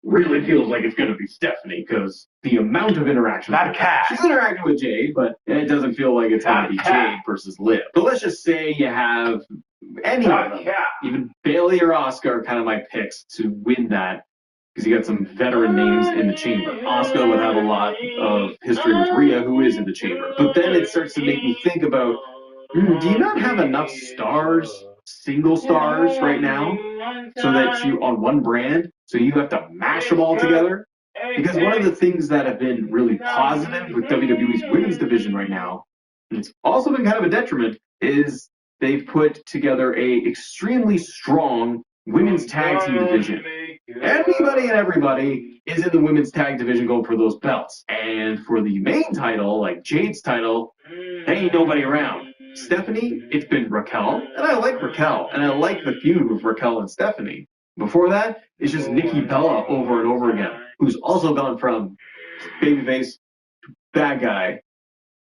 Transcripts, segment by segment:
really feels like it's going to be Stephanie because the amount of interaction. Not cat. She's interacting with Jade, but it doesn't feel like it's going to be Jade versus Liv. But let's just say you have any of them, even Bailey or Asuka are kind of my picks to win that because you got some veteran names in the chamber. Asuka would have a lot of history with Rhea, who is in the chamber. But then it starts to make me think about, do you not have enough stars, single stars right now, so that you on one brand, so you have to mash them all together? Because one of the things that have been really positive with WWE's women's division right now, and it's also been kind of a detriment, is they've put together a extremely strong women's tag team division. Anybody and everybody is in the women's tag division going for those belts. And for the main title, like Jade's title, ain't nobody around. Stephanie, it's been Raquel, and I like Raquel, and I like the feud with Raquel and Stephanie. Before that, it's just Nikki Bella over and over again, who's also gone from babyface to bad guy.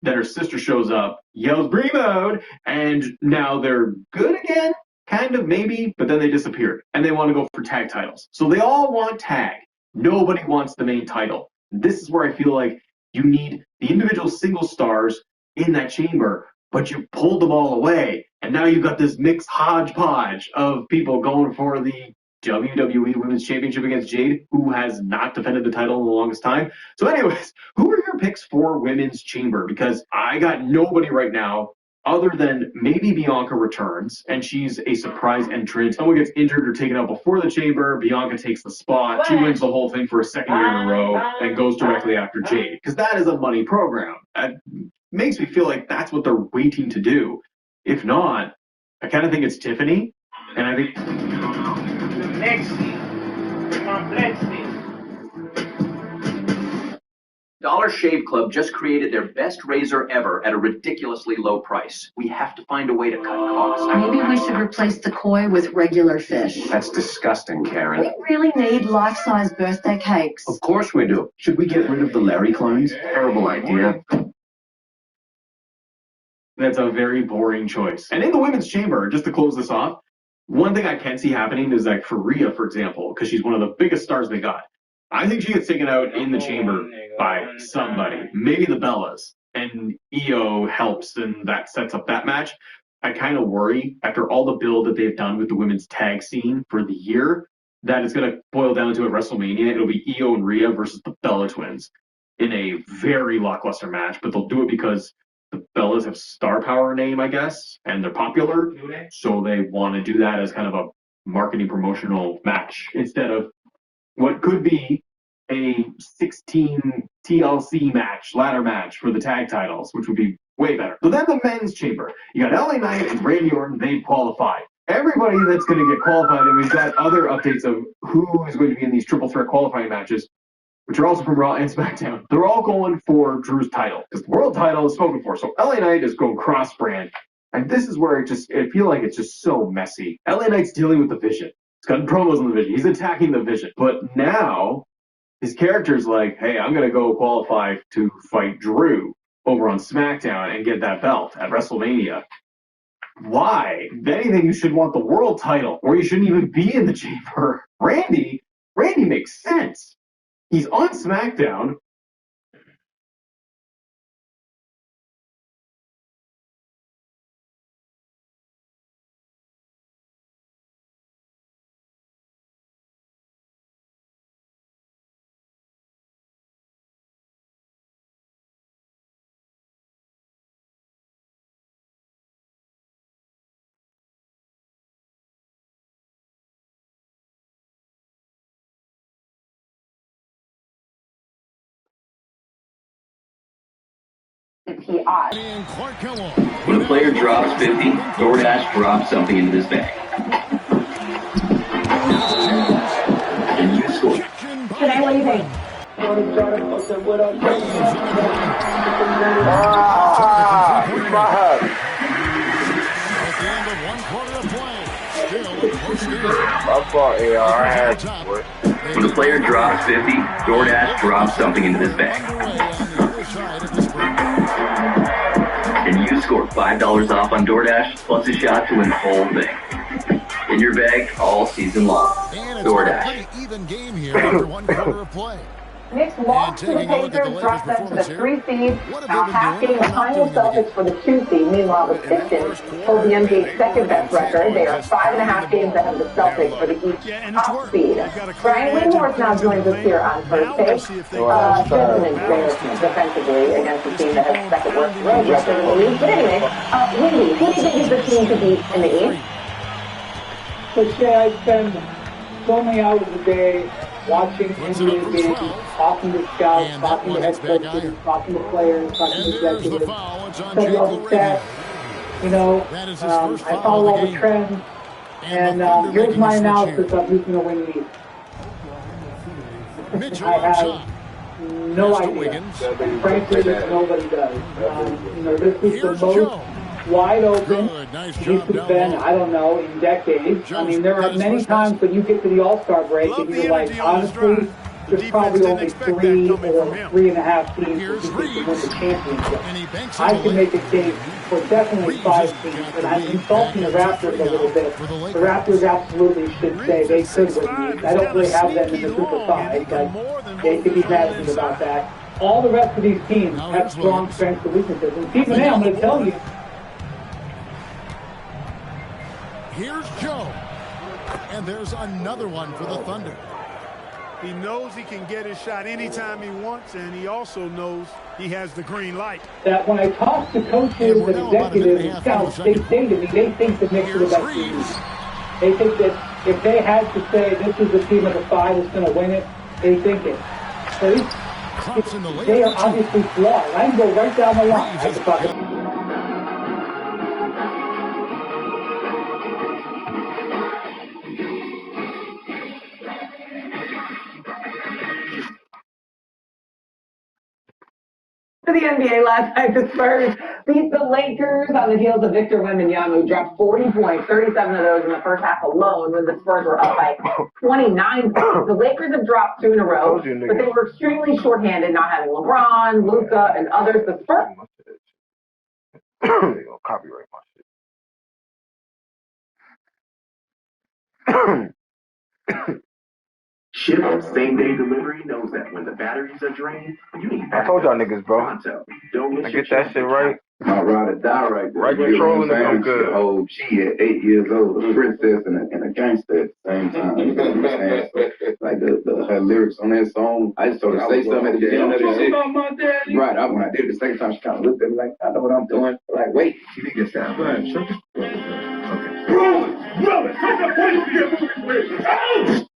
Then her sister shows up, yells "Brie mode," and now they're good again, kind of, maybe, but then they disappeared, and they want to go for tag titles. So they all want tag. Nobody wants the main title. This is where I feel like you need the individual single stars in that chamber, but you pulled them all away, and now you've got this mixed hodgepodge of people going for the WWE Women's Championship against Jade, who has not defended the title in the longest time. So anyways, who are your picks for Women's Chamber? Because I got nobody right now other than maybe Bianca returns, and she's a surprise entrant. Someone gets injured or taken out before the chamber, Bianca takes the spot, she wins the whole thing for a second year in a row, and goes directly after Jade. Because that is a money program. That makes me feel like that's what they're waiting to do. If not, I kind of think it's Tiffany, and I think... Dollar Shave Club just created their best razor ever at a ridiculously low price. We have to find a way to cut costs. Maybe we should replace the koi with regular fish. That's disgusting, Karen. We really need life-size birthday cakes. Of course we do. Should we get rid of the Larry clones? Terrible idea. That's a very boring choice. And in the women's chamber, just to close this off, one thing I can see happening is like for Rhea, for example, because she's one of the biggest stars they got. I think she gets taken out in the chamber by somebody, maybe the Bellas, and Io helps, and that sets up that match. I kind of worry, after all the build that they've done with the women's tag scene for the year, that it's going to boil down to at WrestleMania. It'll be Io and Rhea versus the Bella Twins in a very lackluster match, but they'll do it because the Bellas have star power name, I guess, and they're popular, so they want to do that as kind of a marketing promotional match instead of what could be a 16 TLC match, ladder match for the tag titles, which would be way better. So then the men's chamber. You got LA Knight and Randy Orton, they qualified. Everybody that's going to get qualified, and we've got other updates of who is going to be in these triple threat qualifying matches, which are also from Raw and SmackDown. They're all going for Drew's title, because the world title is spoken for. So LA Knight is going cross-brand. And this is where I feel like it's just so messy. LA Knight's dealing with the Vision. He's got promos on the Vision. He's attacking the Vision. But now his character's like, hey, I'm going to go qualify to fight Drew over on SmackDown and get that belt at WrestleMania. Why? If anything, you should want the world title, or you shouldn't even be in the chamber. Randy makes sense. He's on SmackDown. When a player drops 50, DoorDash drops something into this bag. And you score. Today leaving. When a player drops 50, DoorDash drops something into this bag. And you score $5 off on DoorDash, plus a shot to win the whole thing. In your bag all season long. DoorDash. even game here after one quarter of play. Knicks lost to the Pacers, dropped them to the 3 seed. Half game behind the Celtics for the 2 seed. Meanwhile, the Pistons hold the NBA's second best record. They are 5.5 games ahead of the Celtics for the East top seed. Brian Windhorst now joins us here on first take. Gentlemen, defensively against the team that has the second worst road record in the league. But anyway, Windy, who do you think is the team to beat in the East? So, Shay, I spend so many hours a day watching NBA games, talking to scouts, talking to head coaches, talking to players, talking to executives, studying all the stats. You know, I follow all the trends, and here's my analysis of who's going to win the East. I have no idea. Frankly, nobody does. You know, this is the most wide open he's been, I don't know, in decades. I mean, there are many times when you get to the All-Star break and you're like, honestly, there's probably only 3 or 3.5 teams that you think can win the championship. I can make a case for definitely 5 teams, and I'm insulting the Raptors a little bit. The Raptors absolutely should say they could win the East. I don't really have them in the Super 5, but they could be mad at me about that. All the rest of these teams have strong strengths and weaknesses. And Stephen A., I'm going to tell you, here's Joe. And there's another one for the Thunder. He knows he can get his shot anytime he wants, and he also knows he has the green light. That when I talk to coaches and executives and scouts, they say to me, they think the Knicks are the best team. They think that if they had to say this is the team of the 5 that's going to win it, they think it. So they are obviously flawed. I can go right down the line. To the NBA last night, the Spurs beat the Lakers on the heels of Victor Wembanyama, who dropped 40 points, 37 of those in the first half alone, when the Spurs were up by 29 points. The Lakers have dropped 2 in a row, but they were extremely shorthanded, not having LeBron, Luka, and others. The Spurs. They're gonna copyright my shit. Ship same-day delivery knows that when the batteries are drained, you need I told y'all niggas, bro. I get that shit right. My ride or die right there. Right controlling it, I'm good. Oh, she at 8 years old, a princess and a gangster at the same time. You know what I'm saying? So, like her lyrics on that song, I just told her to say something at the beginning of the shit. Right, when I did it the second time, she kind of looked at me like, I know what I'm doing. Like, wait, she didn't get that. Right, shut the fuck up. Okay. Brother, shut the fuck up.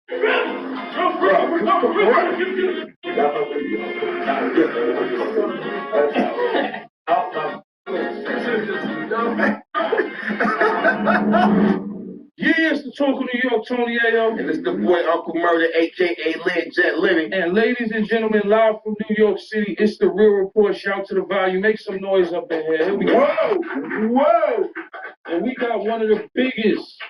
Yeah, it's the Talk of New York, Tony Ayo. And it's the boy Uncle Murder, a.k.a. Led Jet Living. And ladies and gentlemen, live from New York City, it's the Real Report. Shout to the volume. Make some noise up in here. Here we go. Whoa! And we got one of the biggest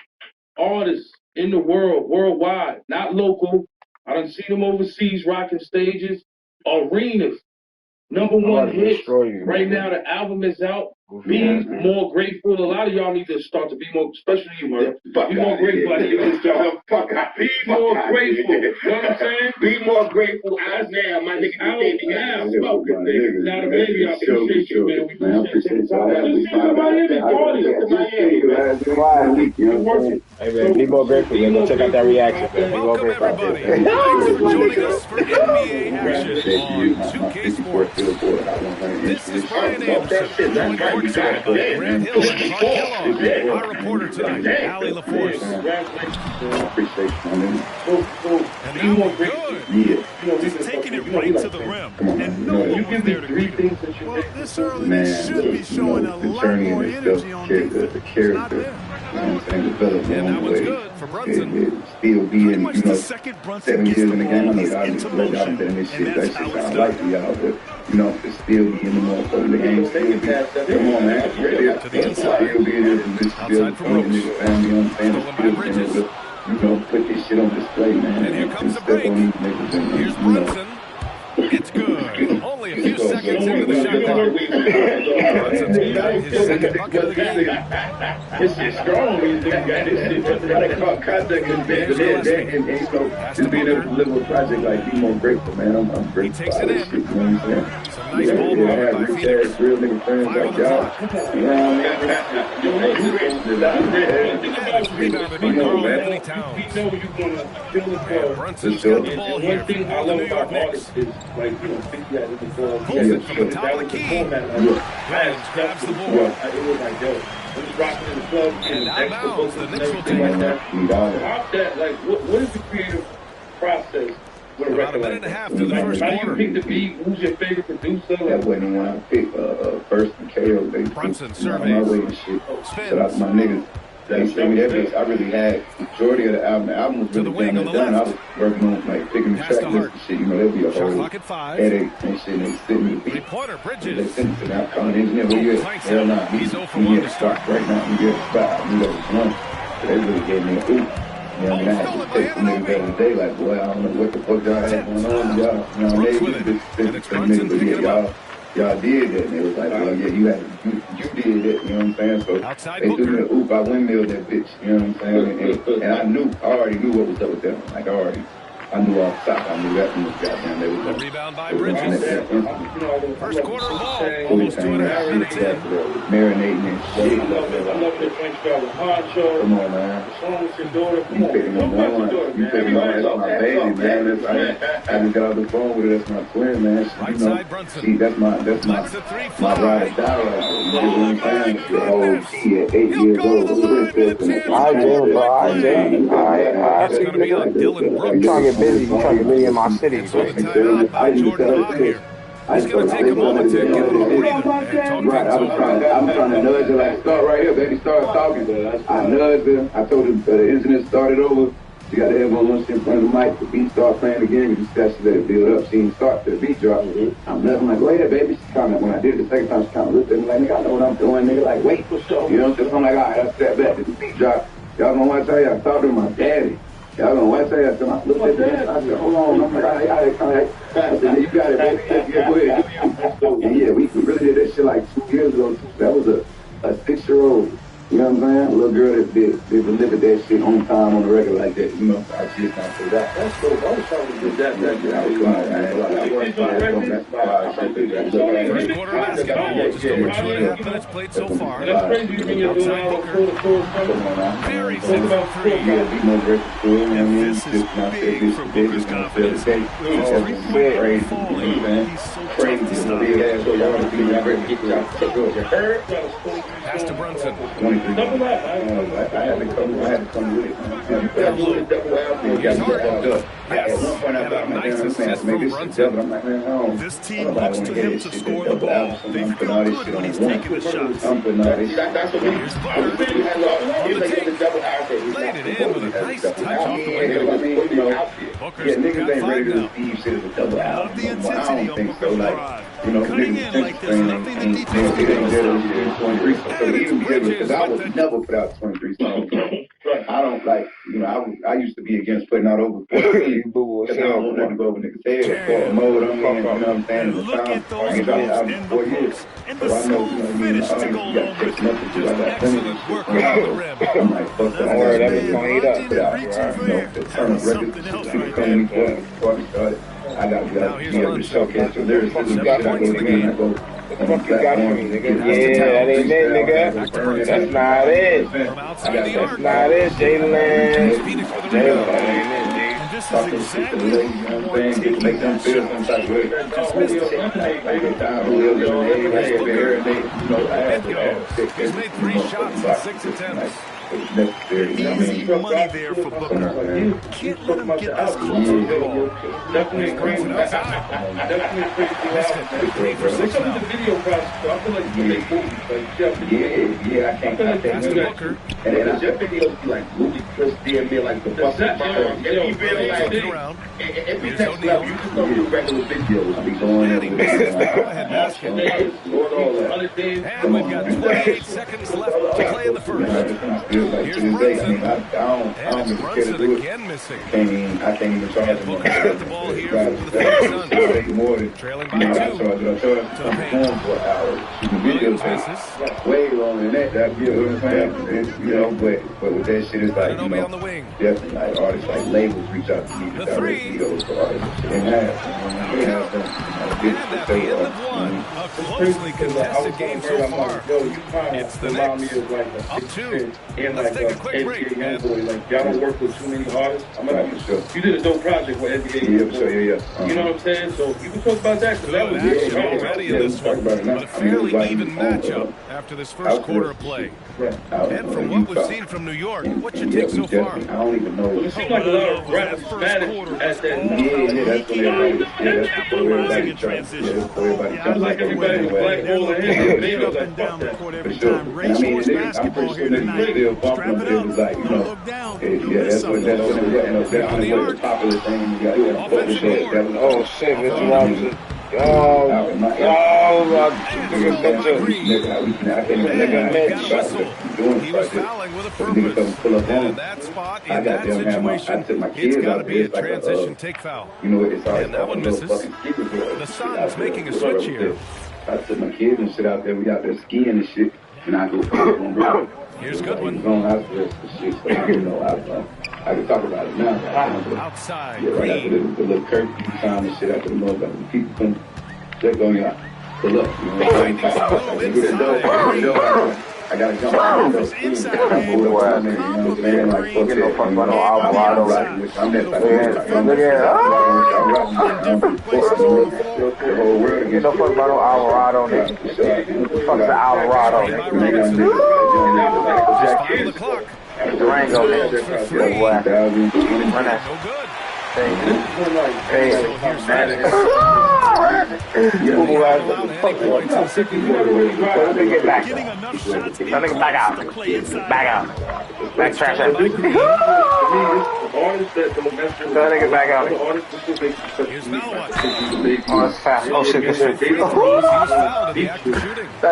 artists in the world, worldwide, not local. I done seen them overseas rocking stages, arenas. #1 hit. Right now, the album is out. Be more grateful. A lot of y'all need to start to be more, especially you, man. Be more grateful. I need this job. Be more grateful. You know what I'm saying? Be more grateful as now, my nigga. Now, smoking, nigga. Now, the baby, I appreciate you, man. We appreciate you. Let's see Miami party. Hey, man, be more grateful, man. Go check out that reaction, man. Be more grateful. Thanks for joining us for NBA action on 2K Sports. This is Brian Anderson. Alongside Grant Hill and Clark Kellogg. Our reporter tonight, Allie LaForce. And that was good. Just taking it right to the rim. And no one was there to greet him. Well, this early, they should be showing a lot more energy on defense. It's not there. And that was good for Brunson. Still being, Pretty much the second Brunson 7 gets years the in the ball, game, I know he's y'all into just let y'all motion. fit in this And shit. That that's shit how it's sound done. like y'all, but to still be in the motherfucking the game. Come on, man. To the inside. Still be in this Outside from Rose. family on Stolen by Bridges. put this shit on display, man. And here comes the break. Here's Brunson. It's good. Only a a few seconds into the shot clock. Brunson's got his second bucket of the game. This shit strong. These niggas got this shit. They caught contact and just being able to deliver a project like be more grateful, man. I'm grateful. He takes it in. You know what I'm saying? Some nice ball movement by Phoenix. Real nigga friends like y'all. You know Rebounded by Carl Anthony Towns. We know you're going to fill the club. Brunson's got the ball here One thing I for the love New York about Knicks. artists is, like, you know, 50 out of the club. Pulls it from the top of the key. Williams grabs the ball. It was like, yo, I'm just rocking in the club. And out of bounds, the Knicks will take it. Off that, like, what is the creative process with a About record a minute like and a half that? through the first How do quarter. you pick the beat? Who's your favorite producer? That wasn't when I picked first and KO. They Brunson on my way and shit. Shout out to my niggas. They sent me that bitch. I really had the majority of the album. The album was To the really wing on done. the I left. was working on like picking the Pass track to list Hart. and shit. You know, there'd be a Shot whole clock at 5. headache and shit. And they sent me the beat. Three-pointer, They Bridges. sent it to me. I'm calling the engineer. Where you at? Hell nah. He's 0 for We 1 get to a start. spot right now. We get a spot. We got one. So they really gave me a oop. You know what I mean? I had to take some niggas the other day, like, boy, I don't know what the fuck y'all had going on, y'all. You know what I mean? This nigga, but yeah, y'all did that. And they was like, well, yeah, you did that, you know what I'm saying? So Outside they threw me Booker. the oop, I windmilled that bitch, you know what I'm saying? And I already knew what was up with them. Like, I knew off the top, I knew that from this goddamn, they was The like, rebound by they was on Bridges. that First quarter ball, almost 2.5 minutes in. marinating and shit. I love the French guy with Honcho. Come on, man. The song with your daughter. Come You on. picking Don't them fuck on. your daughter, You man. picking on. That's my baby, man. I just got off the phone with her. That's my twin, man. Right You know, side, Brunson. see, that's my Lets the three my fly. ride or die right. You know what I'm saying? The whole key at 8 He'll years go old. to the line with a chance. All right, Jalen, bro. All right, Jalen. All right. It's going to be on Dylan Brooks. You trying to get busy. You trying to get busy in my city. So the timeout by Jordan Hahn here. He's going to take a moment to get a little breather and talk Right, things over. I'm trying to nudge her, like, start right here, baby, start talking. I nudged her, I told her the incident started over. She got the elbow lunch in front of the mic, the beat started playing again, we discussed, let it build up. She didn't start, the beat dropped. I'm like, go ahead, baby. She kind of, when I did it the second time, she kind of looked at me like, nigga, I know what I'm doing, nigga, like, wait for sure. You know what I'm saying? I'm like, all right, I step back, the beat dropped. Y'all gonna watch how y'all talk to my daddy. Y'all gonna watch how y'all I looked at this, I said, hold on, I'm like, all right. I said, you got it, baby. Yeah, go ahead. And yeah, we really did that shit like 2 years ago. That was a 6-year-old, you know what I'm saying? A little girl that did delivered that shit on time on the record like that, you know? I just not say that. That's dope. I was trying to do that. I was fine. I wasn't fine. That's fine. First quarter basketball, just over 2.5 minutes played so far. Outside Booker. Very 6 for 3. And this is big for Booker's confidence. His three-point falling. He's so tough to stop. Pass to Brunson. I had to come with it. Here's Hart. Yes, and a nice assist from Brunson. This team looks to him to score the ball. They feel good when he's taking the shots. Here's Booker. Laid it in with a nice touch off the window. Booker's got 5 now. Love the intensity on Booker's drive. Cutting in like there's nothing the defense can do. Because I would never put out 23 songs. I don't like, I used to be against putting out over 14 because I don't want to go over niggas' head or mode I'm in, you know what I'm saying? And look at those moves and the hooks and the smooth finish to go along with it. Just excellent work around the rim. I'm like, fuck that. Don't worry, that's going to eat up. That's something else right there. I got to be able to showcase the lyrics. Fuck you got for me, nigga? Yeah, that ain't it, nigga. That's not it. That's not it, Jalen. That ain't it, Jalen. This is exactly what you want to make them feel some type of way. Just missed it. He's made 3 shots in 6 attempts. Easy money there for Booker. Can't let him get this close to the ball. Definitely Brunson outside. Missed it. 3 for 6 now. The video process, I feel like you can make movies. Yeah, I can't Pass to Booker. And then your videos be like movie clips, being like the fuck. If you really like around. if you next level, you just don't do regular videos. Be going Go ahead, basket. going all that. And we've got 20 28 seconds left to play in the first. Here's Brunson. And it's Brunson again missing. I can't even charge him. Booker got the ball here for the Phoenix Suns. Trailing by 2 to the paint. Williams misses. Way longer than that. You know what I'm saying? You know, but with that shit, it's like, you know, on the wing. definitely like artists, like labels reach out to me to direct videos for artists. They have them. And at the end of one, a closely contested game so far. It's the Knicks up 2. Let's take a quick break. Like, y'all don't work with too many artists. I'm like, you did a dope project with NBA. Yeah. You know what I'm saying? So you can talk about that. Good action already in this one, but a fairly even matchup after this first quarter of play. And from what we've seen from New York, what's your take so far? I don't even know. It seems like a lot of rap Spanish at that. That's what everybody transition. I like everybody black hole in here. They up and down the court every sure. time. Ray sports basketball here tonight. Strap it up. Like, you know, Look down. that's what the popular thing. Oh shit, Mr. Robinson. I He was fouling with a purpose. And in that spot, in that situation, it's got to be a transition take foul. And that one misses. The Suns making a switch here. I took my kids and shit out there. We out there skiing and shit. And I go pop one. Here's Goodwin. I can talk about it now. Outside. Yeah, right after the little curfew time and shit after the motherfucking people come check on y'all. So look, you know what I'm saying? I gotta jump out of the inside. You know what I'm saying? Like, fuck it, no fuck about no Alvarado. I'm that type of the whole world. You know fuck about no Alvarado, nigga. Fuck the Alvarado, nigga. 5 o'clock. Durango, nigga. Run that. No good. Hey. Get back. That nigga back out. Back out. Back trash out. That nigga back out. Oh, that's fast. Oh shit, this shit. That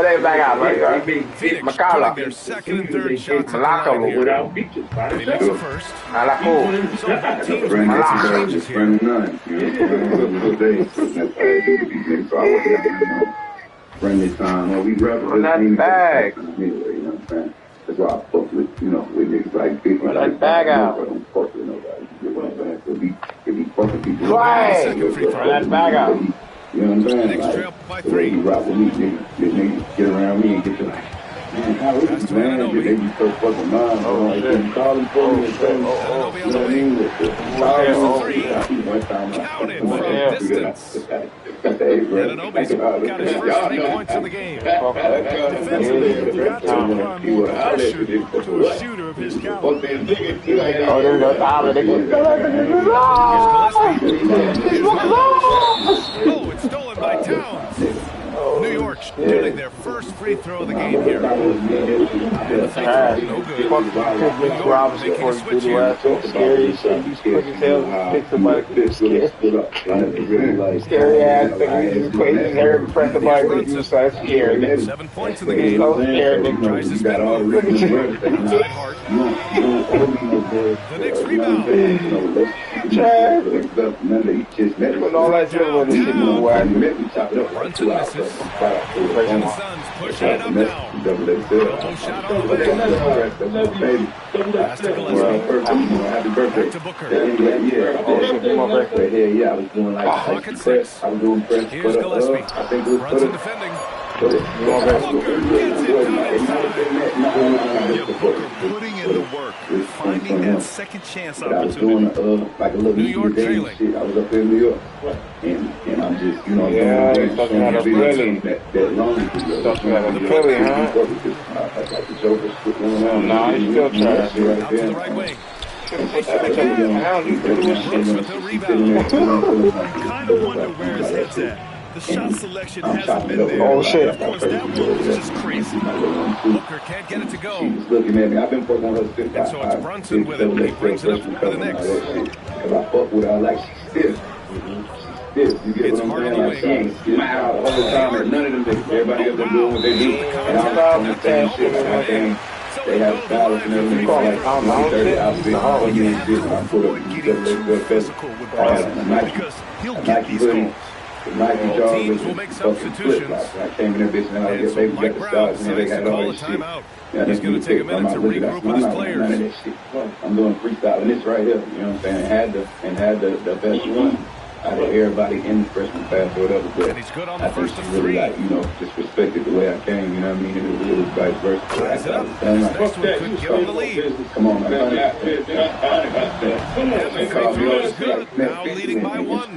nigga back out, man. Makala. Their second and third shots. Malaka. Phoenix first. Malako. Changes here. Friendly time. Well, we rather that bag. Anyway, you know what I'm saying? That's why I fuck with, you know, with niggas like big. That bag out. I don't fuck with nobody. You know what I'm saying? It be fucking people. Right. That bag out. You know what I'm saying? Next like, trail by the 3. way you rock with me, niggas get around me and get to like, man, how is this, man? They be so fucking mine. Like, they call them for me and say, you know what I mean? Counted from distance. And Anunoby's got his first 3 points in the game. Defensively, you got to apply more pressure to a shooter of his caliber. Oh, there we go. Oh, it's stolen by Towns. New York's shooting their first free throw of the game here. And the free throw, no good. Robinson Making a switch here. Scary shit. He's quick as hell. Pick somebody. Scary ass nigga. He's crazy. He's very impressed about it. He was so scared. 7 points in the game. So scared, nigga. Tries to spin move. Inside Hart. The Knicks rebound. Chad. Putting all that shit on this shit in the wide. Brunson misses. And the Suns pushing it up now. Elbow shot on the way. Pass to Gillespie. Happy birthday. Back to Booker. Yeah, I was doing like Pocket 6. I was doing press. Here's Gillespie. I think it was Brunson defending. Booker gets it putting in the work, finding that second chance I was doing opportunity. like a little New York game trailing. shit. I was up in New York, and I'm just, you know, Yeah, he's talking about a Philly. that long. Talking about a Philly, huh? Nah, he's still trying. Out to the right wing. Brooks with the rebound. Kind of wonder where his head's at. The shot selection hasn't been there. Oh, shit. Of course, that one was just crazy. Booker can't get it to go. She's looking at me. I've been fucking with her since And so it's Brunson with it. He brings it up for the Knicks. Because I fuck with her like she's stiff. this. You get what I'm saying? Like, smile the whole time, and none of them niggas. Everybody else been doing what they do. And I'm on the same shit. Like, I can't. They have styles and everything. Like, I'm 30 outfits, all me and shit. I put up the I had a Nike hoodie. The Nike joggers will make substitutions. I came in there, bitch, and I get baby got the stars, and they got all this shit. Yeah, he's going to take a minute to regroup with his players. I'm doing freestyle, and this right here, you know what I'm saying? And had the best one out of everybody in the freshman class or whatever. But I think she really, like, you know, just respected the way I came, you know what I mean? And it was vice versa. Come on, man. Now leading by one.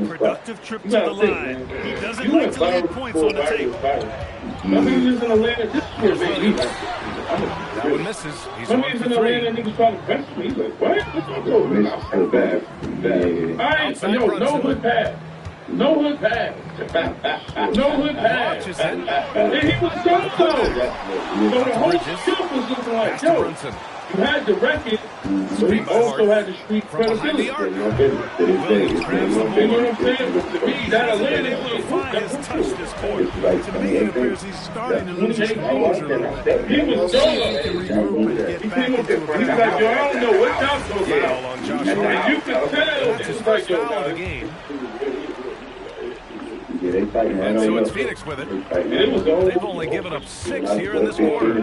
Productive trip to the line. He doesn't like to leave points on the table. That one misses. He's Some on reason for the three. land niggas trying to press me. He's like, what? What's bad. I ain't, no hood pass. No hood pass. No hood pass. And he was so. So the whole shit was looking like, yo, you had the record, but he also had the street credibility. You know what I'm saying? To me, that Atlantic was touched this court. To me, it appears he's starting to lose his composure a little bit. He was solo. He can regroup and get back into a He's like, yo, I don't know what y'all talking about. And you can tell That's his first foul of the game. And so it's Phoenix with it. They've only given up 6 here in this quarter.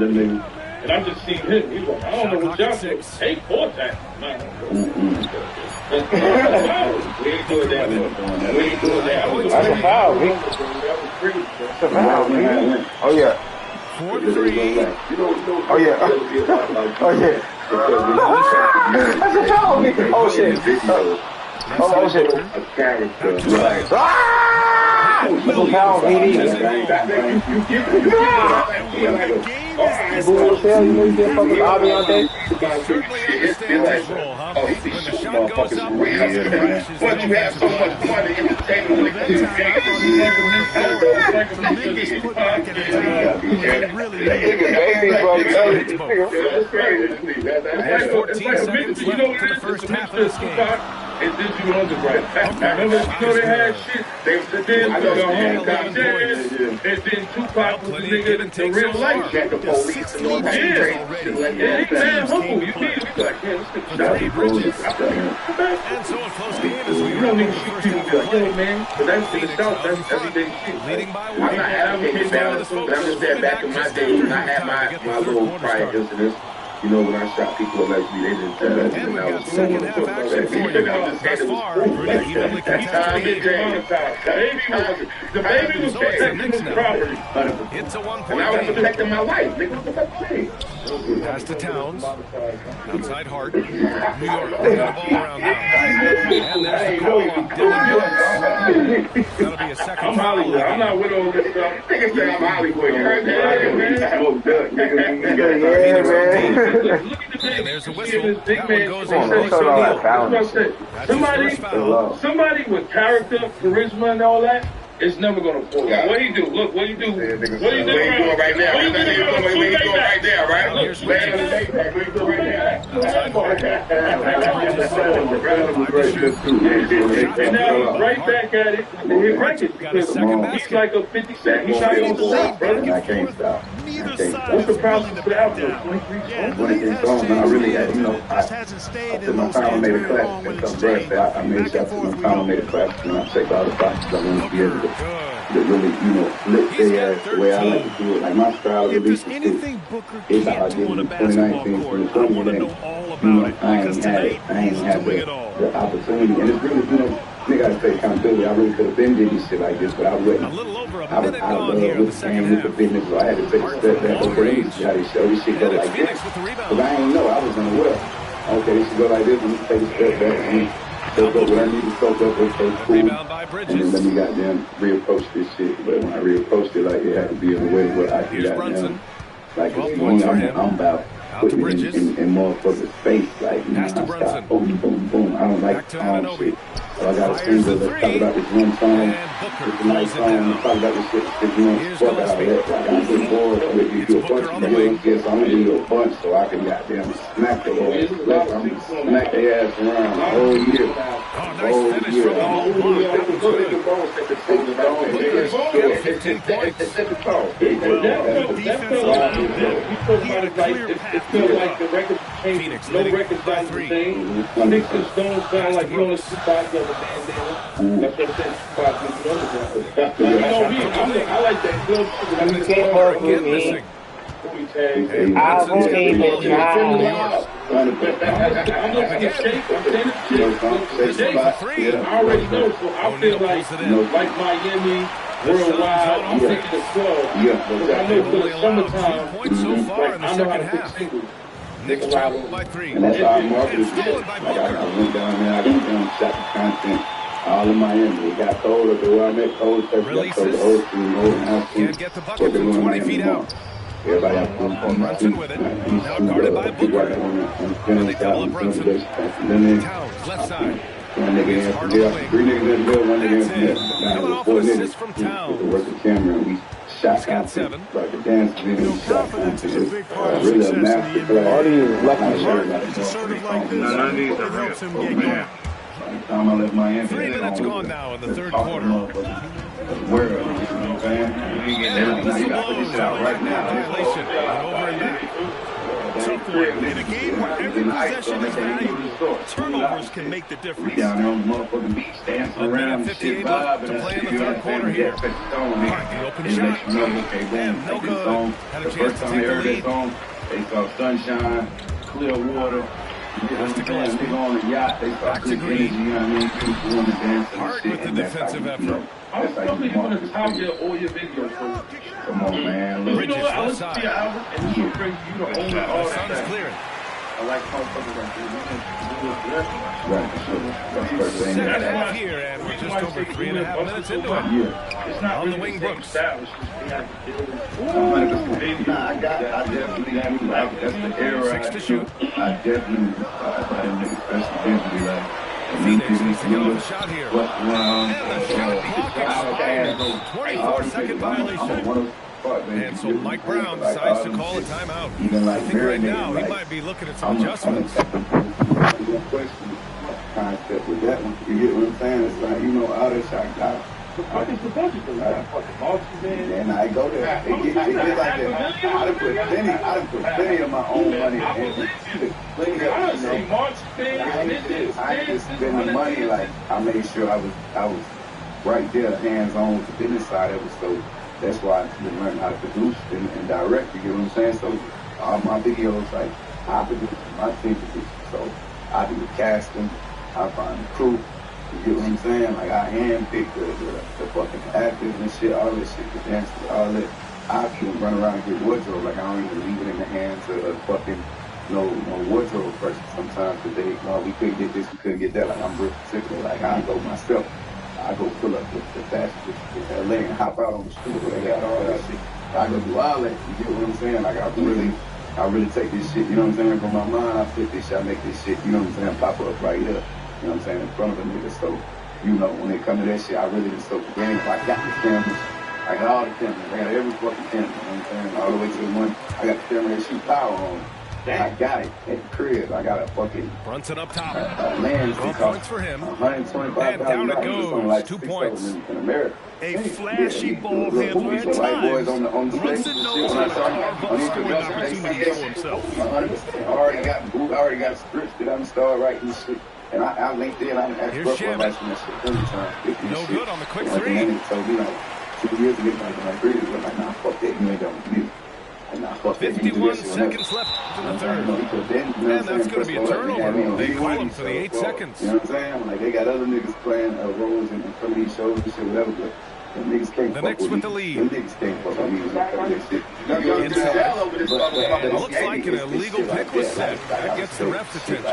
And I'm just seeing him. He's like, I don't know what y'all think. Take 4 tackles. We ain't doing that. We ain't doing that. That's a foul, man. That's a foul, man. Oh, yeah. 4-3. Oh, yeah. Oh, yeah. That's a foul, man. Oh, shit. Oh, shit. Ah! That's a foul, BD. Boo as hell, you know you can't fuck with Abby on day. Certainly understands his role, huh? When the shot goes up, once you have so much fun in the table, like this and then you undergrad. Remember, you know they had shit. They was then and then Tupac was the nigga in real life. Jack the police and all that. Yeah, he's man humble. You can't be like, man, this nigga shot me. And so a close game as we You don't need to shoot people like, yo, man. But that's in the South, that's everyday shit. Leading by I'm not advocating balance, but I'm just saying back in my day when I had my little prior incidents. You know, when I shot people allegedly, they didn't tell us. And we've got second half action for you. Thus far, pretty evenly contested game. The baby was protecting his property. It's a 1-point And I was game. protecting my life. Nigga, what the fuck you saying? Pass to Towns. Outside Hart. New York moving the ball around now. And there's the call on Dylan Brooks. That'll be a second I'm Hollywood. I'm not with all this stuff. Nigga said I'm Hollywood. You heard that? Yeah, man. And there's a whistle. That one goes in. Somebody with character, charisma, and all that is never gonna fall. Yeah. What do you do? Look, what do you do? What do you do? What are you doing right now? What are you doing right there, right? Here's What are you doing right And now he's right back at it. And he breaks it. He's like a 50 cent. He's not gonna stop, brother. I can't stop. Neither Okay. side What's the is problem willing to for the back outfield? down. 23 Yeah, When it lead gets has on, man, I really changed. had, you know, Just hasn't stayed after in my those final hands made a very class, long when and it's some birthday, changed. I made Back sure and after forth my we final go. made a class, and I checked all the boxes. I wanted to be able to really, you know, lift their ass the way I like to do it. Like my style of If release there's is anything Booker it's how I can't did do on a in basketball 2019, court, I 2020, want to and know all you about know, it. I ain't Because had tonight, he's the doing it all. opportunity, and it's really, you know, nigga, I take accountability. I really could have been doing shit like this, but I wouldn't. A little over a I was minute out gone here in the with second with the half. business, so I had to take a step back. Okay, let me see how they show this shit go And it's like this. Phoenix with the Because rebound. I ain't know, I was unaware. Okay, this should go like this, let me take a step back and soak up what I need to soak up, okay, cool. Rebound by And then Bridges. let me goddamn reapproach this shit. But when I reapproached it, like, it had to be in a way where I could Here's Brunson. goddamn, like, 12 it's points me, for him. I'm about putting it in motherfuckers' face. Like, you know, I stop boom, boom, boom. I don't like calm shit. So I got a single that's talking about this one song. It's a nice song. Talk about this shit. If you want to fuck out of that, like, I get bored. I'm going to give you a bunch of videos. So I'm going to give you a bunch so I can goddamn smack their ass. I'm going to smack their ass around the whole year. The whole year. It feels like the record changed. No record sounds the same. Nixon Stones sound like you only see five the other bandana. That's what it says. Five the other. I like that club. You can't work with me. I won't even try. I'm looking in shape. I'm standing in shape. I already know, so I feel like Miami, worldwide, I'm thinking the 12. Because I know for the summertime, I know how to pick singles. And that's how I marketed it. Like I went down there, I got down, shot the content all in Miami. It got cold up there where I met cold stuff. Got cold, the old team, old house team. Get the bucket from 20 feet out. Everybody has to Brunson with it. Now guarded by Booker. And they double up Brunson. Towns, left side. One nigga in the middle, 3 niggas in the middle, 1 nigga in the middle. Coming off an assist from Towns. We work the camera and we shot content. Like the dance video, we shot content. It's really a master class. All these lucky None of these are real. By the time I left Miami, 3 minutes gone now in the third quarter. Where, you know what I'm saying? You get everything. You got to put this shit out right now. Violation and over and back. In a game where every possession is valuable, turnovers can make the difference. We down there on the motherfucking beach dancing around and shit, vibing to play in the and third quarter here. The open shot. Milka had a chance to take the lead. They saw sunshine, clear water. Nigga on the yacht, they saw good energy, you know what I mean? People doing the dance and shit. With the defensive effort. I'm probably going to top all your videos. Come on, man. You know what? I listen to your album, and it's so crazy. You the only artist Sun's clearing. I like motherfuckers like this. Right, sure. That's the first thing. Second half here, and we're just over 3.5 minutes into it. It's not on the really wing, Brooks. I definitely, that's the era. 6 to shoot. I definitely, especially like, Phoenix needs to get off a shot here. And the shot clock expired. 24-second violation. And so Mike Brown decides to call a timeout. I think right now he might be looking at some adjustments. Concept with that one, you get what I'm saying? It's like, you know, all this shot got. And I go there. It get like that. I done put plenty of my own money in. Plenty of, you know. I just spend the money like I made sure I was right there, hands on with the business side of it. So that's why I learned how to produce and direct. You get what I'm saying? So all my videos, like I produce, my team produces. So I do the casting, I find the crew. You get what I'm saying? Like I handpick the fucking actors and shit, all this shit, the dancers, all that. I can run around and get wardrobe. Like I don't even leave it in the hands of a fucking no wardrobe person sometimes because they we couldn't get this, we couldn't get that. Like I'm real particular. Like I go myself. I go pull up the fashion with LA and hop out on the street where they got all that shit. I go do all that. You get what I'm saying? Like I really take this shit, you know what I'm saying, from my mind. I flip this shit, I make this shit, you know what I'm saying, pop up right here. You know what I'm saying, in front of a nigga. So, you know, when it come to that shit, I really just soak the game. I got the cameras. I got all the cameras. I got every fucking camera, you know what I'm saying? All the way to the one. I got the camera that shoot power on. I got it at the crib. I got a fucking Brunson up top. Land points for him. $125,000. And down it goes. Like 2 points. In America. A flashy ball handler at times. Brunson knows how to carve up scoring opportunities for himself. 100%. I already got scripts that I'm started writing shit. And I linked in, I asked Brooke for that shit every time. No good on the quick like, three. And he told me like 2 years ago, like, really, but like, nah, fuck that, you ain't done with me. Like, nah, fuck that, 51 seconds left in the third. And that's going to be a turnover. They call him for the 8 seconds. You know what I'm saying? Like, they got other niggas playing roles in some of these shows and shit, whatever, but them niggas can't the fuck Knicks with with the me. lead. Them niggas can't fuck with me and that shit. Looks like an illegal pick was set. That gets the ref's attention.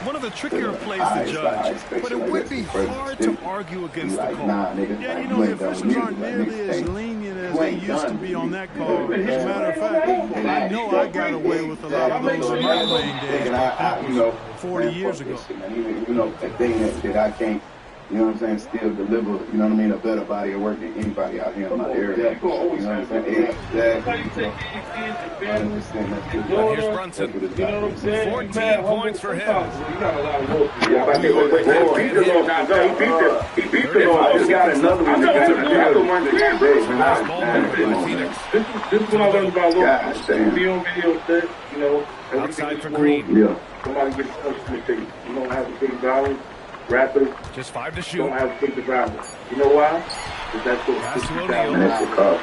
One of the trickier plays to judge, but it would be hard to argue against the call. Yeah, you know, the officials aren't nearly as lenient as they used to be on that call. As a matter of fact, I know I got away with a lot of those in my playing days, but that was 40 years ago. You know, that thing that I can't, you know what I'm saying, still deliver, you know what I mean, a better body of work than anybody out here in my area. You know what I'm saying? Here's Brunson. 14 points for him. He beat the law. Just got another one. This is what I learned about Lord. Be on video set, you know. Outside for Green. Yeah. Somebody gets customers to you. You don't have to take violence. Rappers just 5 to shoot. Don't have to take the violence. You know why? Because that's what Pass to O'Neal.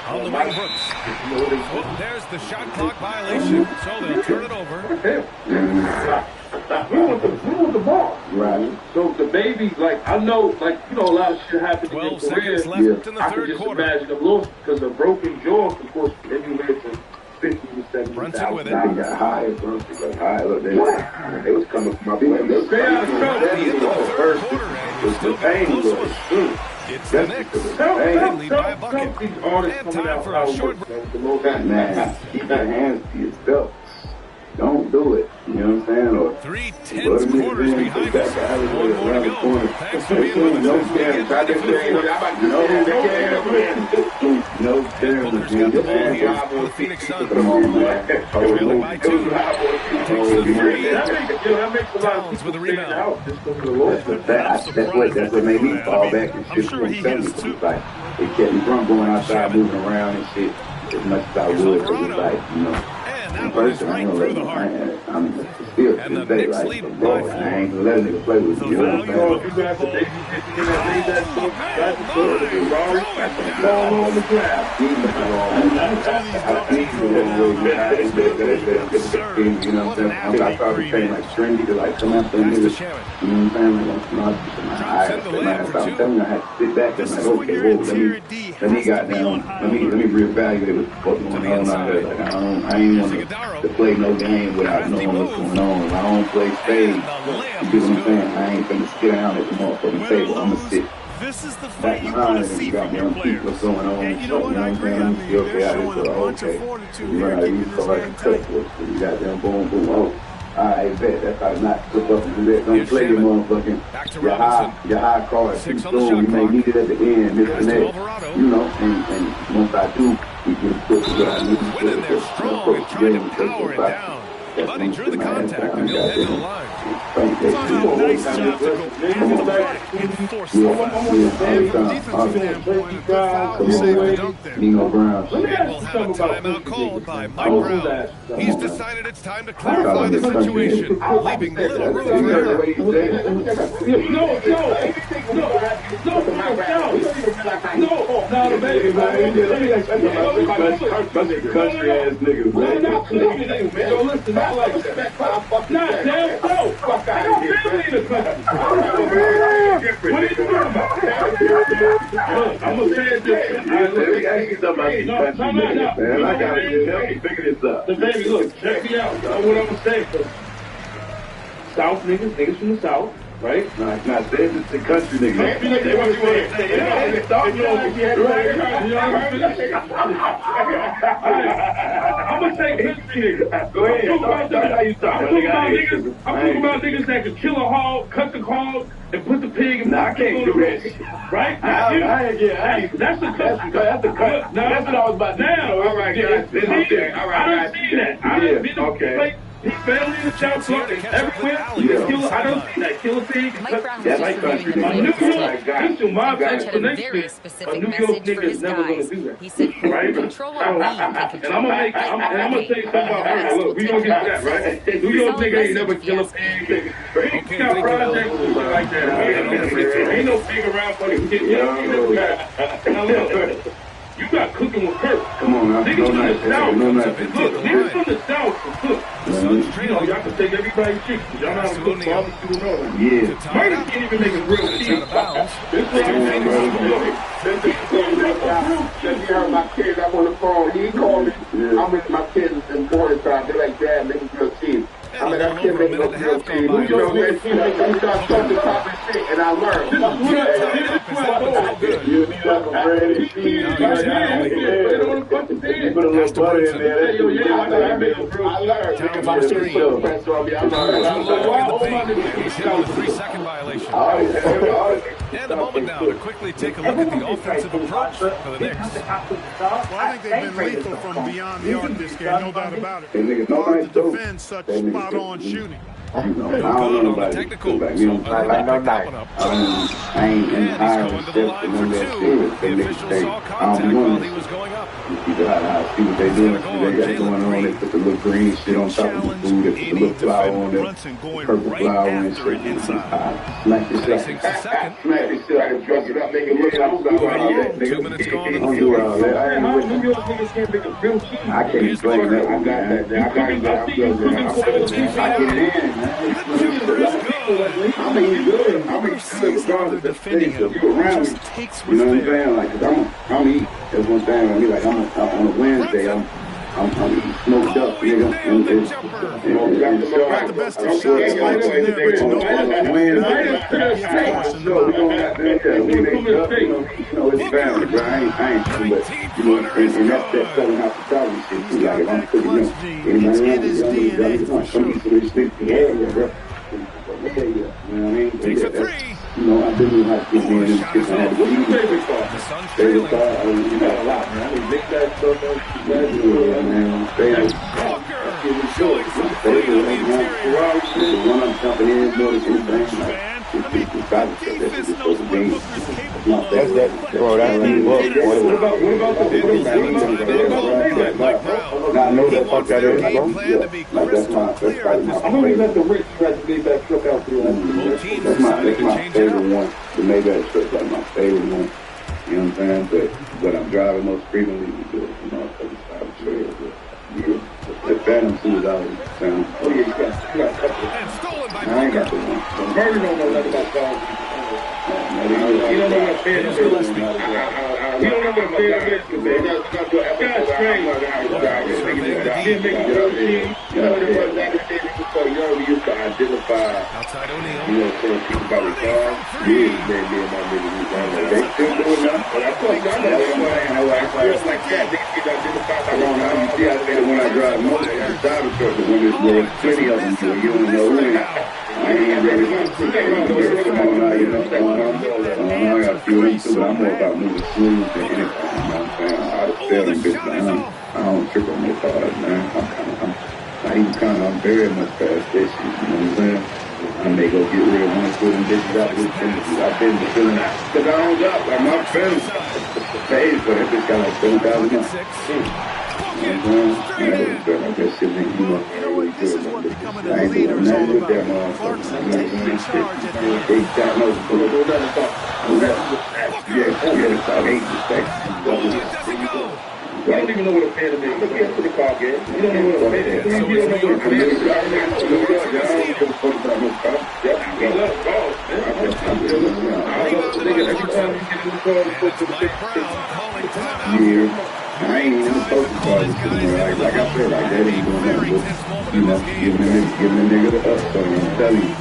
On the wing, Brooks. Oh, there's the shot clock violation, so they'll turn it over. We want the ball. Right. So the baby, like, I know, like, you know, a lot of shit happened in your 12 career. seconds left in the I third can just quarter. imagine them lost because of broken jaw, of course, anywhere from 50 to 70. Brunson with it. They got high, bro. They got high. Look, they was coming from my way. At the end of the third quarter, and you'll still get a close one. It's the Knicks. They lead by a bucket. And time for a short break. Man, keep your hands to yourself. Don't do it. You know what I'm saying? Or 3/10 quarters behind us. One more to go. Thanks for being with us. No Builders got the ball here for the Phoenix Suns. Trailing by 2. Takes the 3. Towns with a rebound. That's what made me fall back and shit. I'm sure he is too. Like, it kept me from going outside, moving around and shit as much as I would. So it's like, you know. That one is right through the heart. I'm still And the today, Knicks like, lead bro, by 4. I ain't gonna let a nigga play with you. You know what I'm saying? You know what I'm saying? I started playing like trendy to like come after niggas. You know what I'm saying? I'm telling you, I had to sit back and like, okay, whoa, let me goddamn, let me reevaluate what's going on out here. Like, I ain't want to play no game without knowing what's going on. If I don't play spades, you get what I'm saying? I ain't finna sit down at the motherfucking table. I'm gonna sit This is the back fight you behind want to and see got from your them players. what's going on. And you know what, I agree. I mean, they're showing a bunch of fortitude here, keeping this game tight. You got them boom, boom, oh. I bet that's how to not slip up and do that. Don't play your motherfucking your high card too soon. You may need it at the end, this and that. You know, and once I do, we can put what I need to Went in there strong and tried to power it down. But he drew the contact and he'll head to the line. Nice job to go after the puck and force the foul. And from a defensive standpoint, a good foul to save the dunk there. Nino Brown. And we'll have a timeout called by Mike Brown. He's decided it's time to clarify the situation, leaving little room for error. Country ass niggas, man. I'm gonna say it this way. I gotta help you figure this out. The baby, look, check me out. Know what I'm gonna say? South niggas from the South, right? No, it's not saying it's the country niggas. I'm gonna say country niggas. Go ahead. I'm talking about niggas that can kill a hog, cut the hog, and put the pig in the I can't do that. Right? That's the country. That's the country. That's what I was about to do. All right, guys. I done seen that. I done been to play. His family in the South Florida, everywhere. I don't see that. Kill a pig. That's like country. New York, listen, my explanation. A New York nigga is never going to do that. He said, right? control And I'm going to say something about her. Look, we going to get to that, right? New York nigga ain't never kill a pig. He got projects and shit like that. Ain't no pig around for the kid. Now look. You got cooking with Kirk. Come on, now. Niggas from the South. No, Look, niggas from the South can cook. You know, y'all can take everybody's chicken. Y'all know how to cook barbecue and all that. Yeah. Miners can't even make a real cheese. This is what I'm Then you heard my kids, I'm on the phone. He called me. I'm with my kids in boarding time. They're like, Dad, make me grilled cheese. I'm like, I can't make no grilled cheese. You know, man, we start talking top and shit, and I learned. You need like a bread and cheese. Put a little butter in there. I learned. Down to the screen. He's hit on the 3-second violation. And a moment now to quickly take a look at the offensive approach for the Knicks. Well, I think they've been lethal from beyond the arc this game, no doubt about it. Hard to defend such spot-on shooting. I don't know nobody. Technical. I ain't entirely stepped in that serious. The official saw contact while he was going up. You see what they doing. They got going on. They put the little green shit on top of the food. They put the little flour on it. Purple flour and shit. Smack this shit. Smack this shit. I can dress it up, make it look like 2 minutes gone in the Don't do all that. I can't explain that. I got that. I get it in. I mean, good. I mean, good. Defending him. You around me. You know what I'm saying? Like, cause I'm eating. That's one thing. I mean, like, I'm on a Wednesday. I'm eating smoked up, nigga. Got the best of shots lights in there, but you know what? It's family, bro. I ain't too much. You know, and that's that Southern hospitality shit. Like, if I'm cooking, you know, anybody else, come eat some of this shit. Yeah, bro. You know what I mean? Takes a three. You know, I didn't have to get in this kitchen. What do you favorite car? Favorite car? You got a lot, man. I mean, big that stuff. Yeah, man. Favorite. The one I'm jumping in more than anything. Like, it's private stuff. That's just supposed to be. That's that. Bro, that's like, what about the I know that fuck that is. Like, that's probably my favorite. Let the rich try to get that truck out there. That's my favorite one. The Maybach truck, like my favorite one. You know what I'm saying? But what I'm driving most frequently is the motherfucking trail. The Phantom 2 is always Phantom. Oh yeah, you got a couple. I ain't got the one. Murray don't know nothing about dogs. He don't know what Phantom is. He don't know what Phantom is. God's strange. We used to identify, Outside O'Neal. you know, certain people by the car. Me and my niggas, they still doing that. But I thought y'all know it's like that. They get identified by the car. You see, I said when I drive motor, I drive a truck, but when there's plenty of them, so you don't know who they are. I ain't ready to come on out, you know. I got a few of them too, but I'm more about moving smooth than anything, you know what I'm saying? I just feel them bitches, I don't trip on no cars, man. I'm very much past this, you know what I'm saying? I may go get rid of one foot and bitches out with I've been feeling out. Because I don't got, like, my friends paid for that bitch got like $7,000. You know what I'm saying? I feel like that shit, you know, really good. I ain't doing nothing with that motherfucker. You know what I'm saying? They got no, I don't even know what a Phantom is. Look into the car game. You don't know what a Phantom is. You don't know what a Phantom is. I don't give a fuck about no car. We love cars, man. I love the nigga. Every time you get in the car, you put to the I ain't even supposed to call this shit. Like I said, like that ain't doing nothing but, you know, giving the nigga the up. So I'm telling you,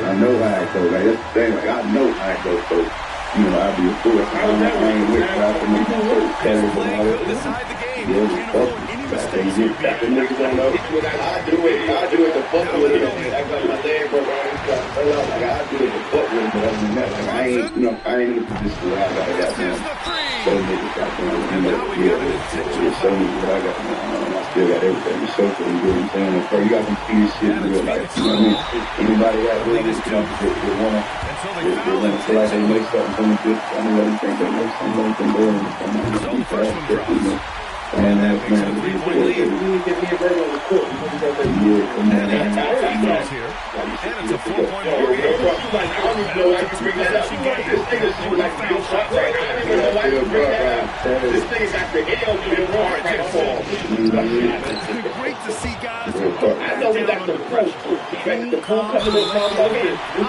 I know how it goes. Like that's the thing. Like I know how it goes. So, you know, I'll be a fool. I ain't with that for me. Decide the game. Yeah, the niggas don't know. I do it to fuck with it. I got my leg broke. I do it to fuck with it. But other than that, like I ain't in a position where I got them. So niggas got them. There's so many what I got them. I still got everything. The sofa, you know what I'm saying? Bro, you got some key shit in real life. You know what I mean? Anybody out there that wanna feel like they make something from the bitch, I don't really think they make something from there. And that's man, we get me a bird on the court. And it's a 4-point ball game. I don't even know why you bring that up. This nigga shoot like real shots right now. I don't even know why you bring that up. This thing got the L to the wrong platform. It's been great to see guys who go I know we got the proof. The proof coming in confident in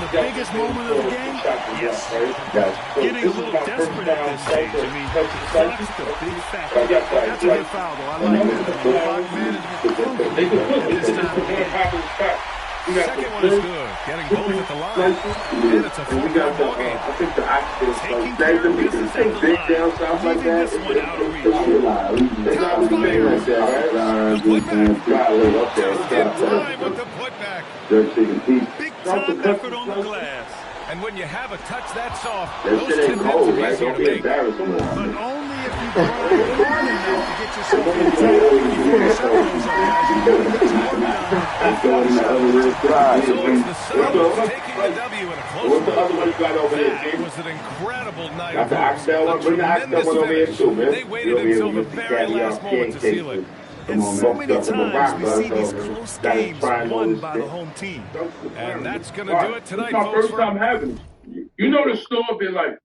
the biggest moment of the game. Yes. Getting a little desperate at this stage. I mean, that's the big factor. That's a good foul, though. I like that. Clock management. They can put this time. Second one is good. Getting both at the line. And it's a four-point ball game. I think the business at the line. Leaving this one out of reach. Top time with the putback. Big time effort on the glass. And when you have a touch that soft, those tip ins are easier to make. But only if you grind hard enough to get yourself in tight. You finish up those guys, you got to get your work done. So it's the Suns taking the W in a close one. That was an incredible night of hoops. A tremendous finish. They waited until the very last moment to seal it. And so many times we see these close games won by the home team. And that's going to do it tonight, folks. First time having it. You know the store been like,